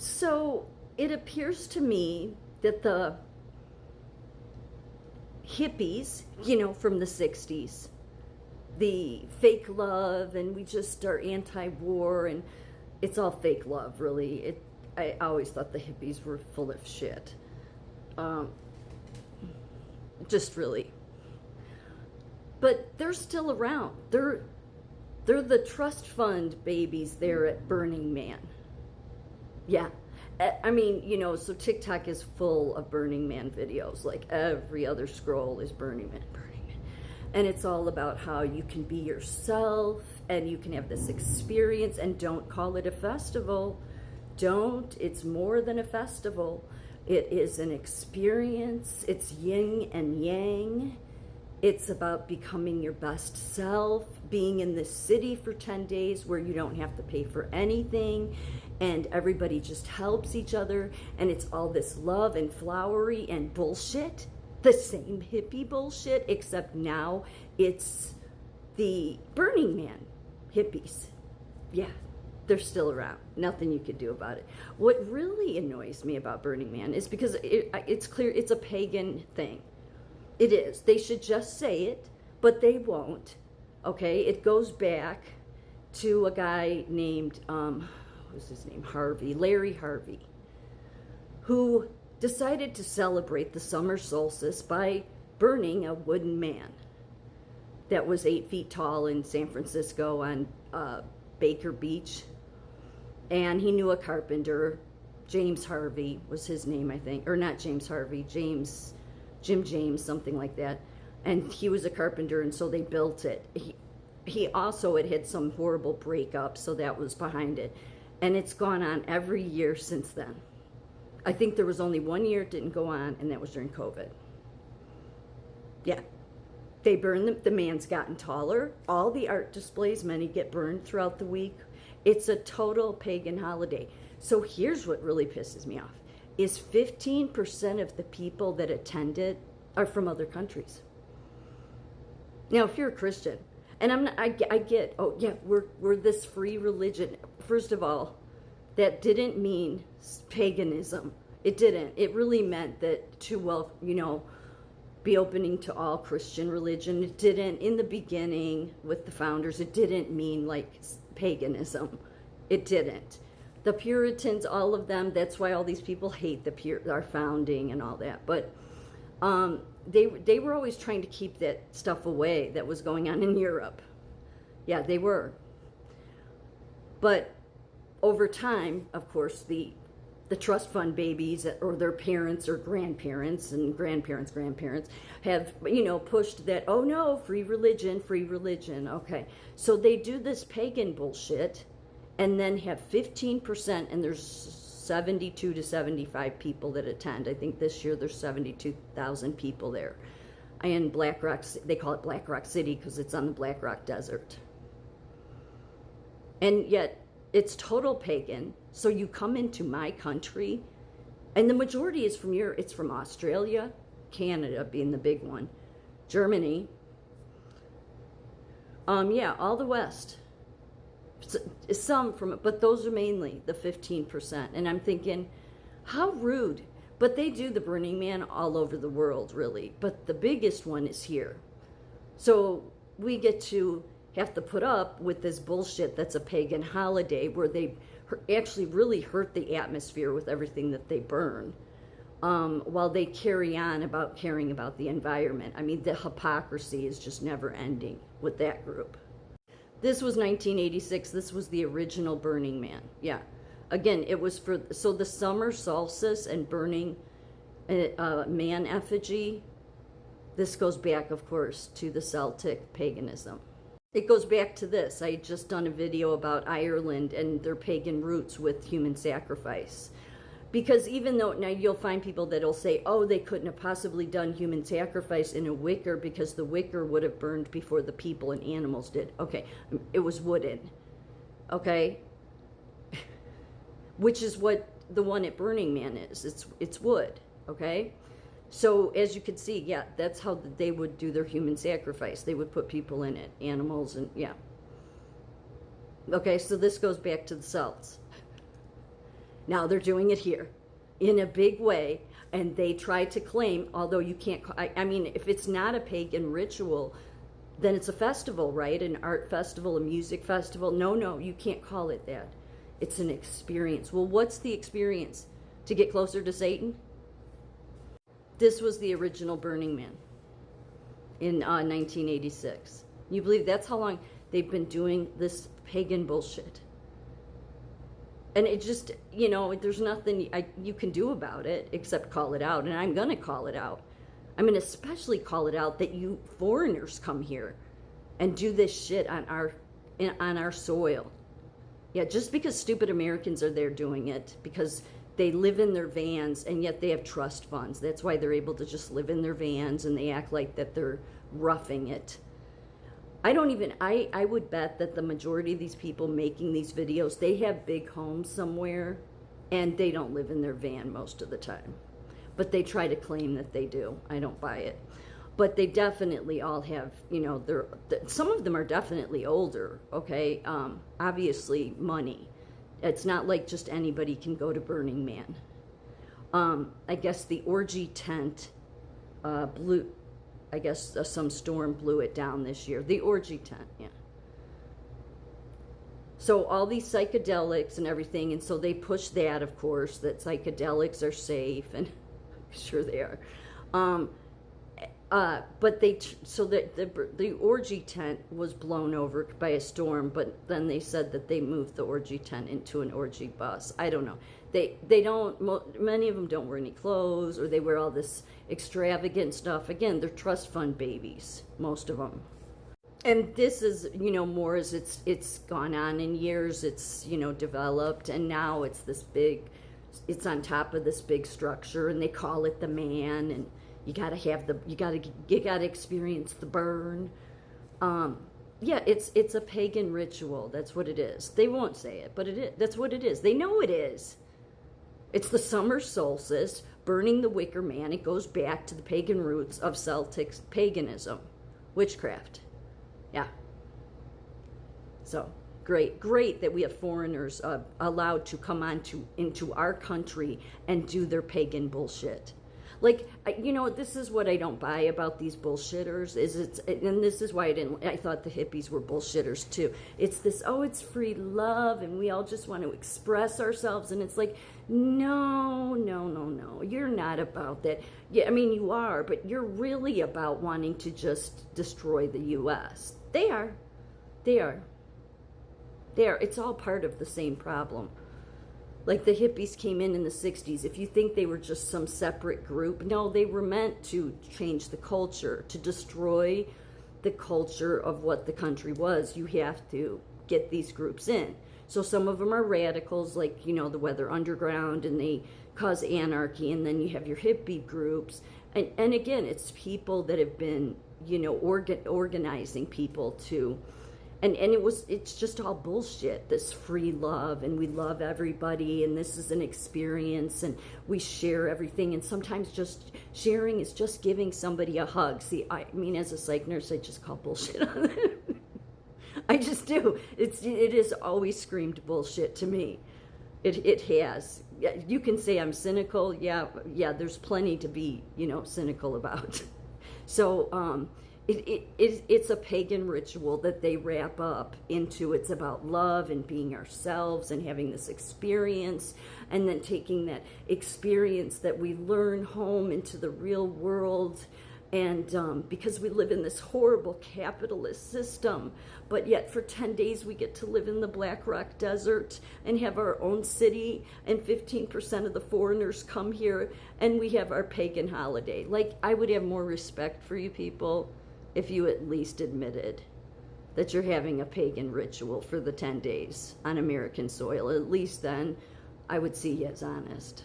So it appears to me that the hippies, from the 60s, the fake love, and we just are anti-war, and it's all fake love, really. I always thought the hippies were full of shit. Just really. But they're still around. They're the trust fund babies there at Burning Man. Yeah. I mean, so TikTok is full of Burning Man videos. Like every other scroll is Burning Man, Burning Man. And it's all about how you can be yourself and you can have this experience, and don't call it a festival. Don't. It's more than a festival. It is an experience. It's yin and yang. It's about becoming your best self, being in this city for 10 days where you don't have to pay for anything, and everybody just helps each other, and it's all this love and flowery and bullshit, the same hippie bullshit, except now it's the Burning Man hippies. Yeah, they're still around. Nothing you could do about it. What really annoys me about Burning Man is because it's clear it's a pagan thing. It is. They should just say it, but they won't. Okay? It goes back to a guy named, what was his name? Larry Harvey, who decided to celebrate the summer solstice by burning a wooden man that was 8 feet tall in San Francisco on Baker Beach. And he knew a carpenter. James Harvey was his name, I think. Or not James Harvey, Jim James, something like that. And he was a carpenter, and so they built it. He also had some horrible breakup, so that was behind it. And it's gone on every year since then. I think there was only 1 year it didn't go on, and that was during COVID. Yeah. They burn the man's gotten taller. All the art displays, many get burned throughout the week. It's a total pagan holiday. So here's what really pisses me off. Is 15% of the people that attend it are from other countries. Now, if you're a Christian, and I get, oh yeah, we're this free religion. First of all, that didn't mean paganism. It didn't. It really meant that to, be opening to all Christian religion. It didn't, in the beginning with the founders, it didn't mean like paganism. It didn't. The Puritans, all of them, that's why all these people hate our founding and all that. But they were always trying to keep that stuff away that was going on in Europe. Yeah, they were. But over time, of course, the trust fund babies or their parents or grandparents and grandparents have, pushed that, oh no, free religion. Okay. So they do this pagan bullshit, and then have 15%, and there's 72 to 75 people that attend. I think this year there's 72,000 people there. And Black Rock, they call it Black Rock City because it's on the Black Rock Desert. And yet it's total pagan. So you come into my country, and the majority is from Europe. It's from Australia, Canada being the big one, Germany. Yeah, all the West. Some from it, but those are mainly the 15%. And I'm thinking, how rude. But they do the Burning Man all over the world, really. But the biggest one is here. So we get to have to put up with this bullshit that's a pagan holiday where they actually really hurt the atmosphere with everything that they burn, while they carry on about caring about the environment. I mean, the hypocrisy is just never ending with that group. This was 1986. This was the original Burning Man. Yeah. Again, it was so the summer solstice and burning man effigy, this goes back, of course, to the Celtic paganism. It goes back to this. I had just done a video about Ireland and their pagan roots with human sacrifice. Because even though, now you'll find people that'll say, oh, they couldn't have possibly done human sacrifice in a wicker because the wicker would have burned before the people and animals did. Okay, it was wooden. Okay? Which is what the one at Burning Man is. It's wood. Okay? So as you can see, yeah, that's how they would do their human sacrifice. They would put people in it, animals, and yeah. Okay, so this goes back to the Celts. Now they're doing it here in a big way, and they try to claim, although you can't, I mean, if it's not a pagan ritual, then it's a festival, right? An art festival, a music festival. No, you can't call it that. It's an experience. Well, what's the experience? To get closer to Satan? This was the original Burning Man in 1986. You believe that's how long they've been doing this pagan bullshit? And it just, you know, there's nothing you can do about it except call it out. And I'm going to call it out. I'm going to especially call it out that you foreigners come here and do this shit on our soil. Yeah, just because stupid Americans are there doing it, because they live in their vans and yet they have trust funds. That's why they're able to just live in their vans and they act like that they're roughing it. I would bet that the majority of these people making these videos, they have big homes somewhere and they don't live in their van most of the time. But they try to claim that they do. I don't buy it. But they definitely all have, you know, some of them are definitely older, okay? Obviously money. It's not like just anybody can go to Burning Man. I guess the orgy tent blew, I guess some storm blew it down this year. The orgy tent, yeah. So all these psychedelics and everything, and so they push that, of course, that psychedelics are safe, and I'm sure they are. But the orgy tent was blown over by a storm, but then they said that they moved the orgy tent into an orgy bus. I don't know. They don't, many of them don't wear any clothes, or they wear all this extravagant stuff. Again, they're trust fund babies, most of them. And this is, you know, more as it's gone on in years, it's, you know, developed, and now it's this big, it's on top of this big structure, and they call it the man, and you gotta experience the burn. Yeah, it's a pagan ritual. That's what it is. They won't say it, but it is. That's what it is. They know it is. It's the summer solstice, burning the wicker man. It goes back to the pagan roots of Celtic paganism, witchcraft. Yeah. So great that we have foreigners allowed to come into our country and do their pagan bullshit. Like, you know, this is what I don't buy about these bullshitters, and this is why I thought the hippies were bullshitters too. It's this, oh, it's free love, and we all just want to express ourselves, and it's like, no, you're not about that. Yeah, I mean, you are, but you're really about wanting to just destroy the U.S. They are. It's all part of the same problem. Like the hippies came in the 60s. If you think they were just some separate group, no, they were meant to change the culture, to destroy the culture of what the country was. You have to get these groups in. So some of them are radicals, like, you know, the Weather Underground, and they cause anarchy. And then you have your hippie groups. And again, it's people that have been, you know, organizing people to... And it's just all bullshit, this free love, and we love everybody, and this is an experience, and we share everything, and sometimes just sharing is just giving somebody a hug. See, I mean, as a psych nurse, I just call bullshit on that. I just do. It has always screamed bullshit to me. It has. You can say I'm cynical. Yeah, there's plenty to be, you know, cynical about. So, It's a pagan ritual that they wrap up into. It's about love and being ourselves and having this experience, and then taking that experience that we learn home into the real world. And because we live in this horrible capitalist system, but yet for 10 days we get to live in the Black Rock Desert and have our own city, and 15% of the foreigners come here, and we have our pagan holiday. Like, I would have more respect for you people if you at least admitted that you're having a pagan ritual for the 10 days on American soil. At least then I would see you as honest.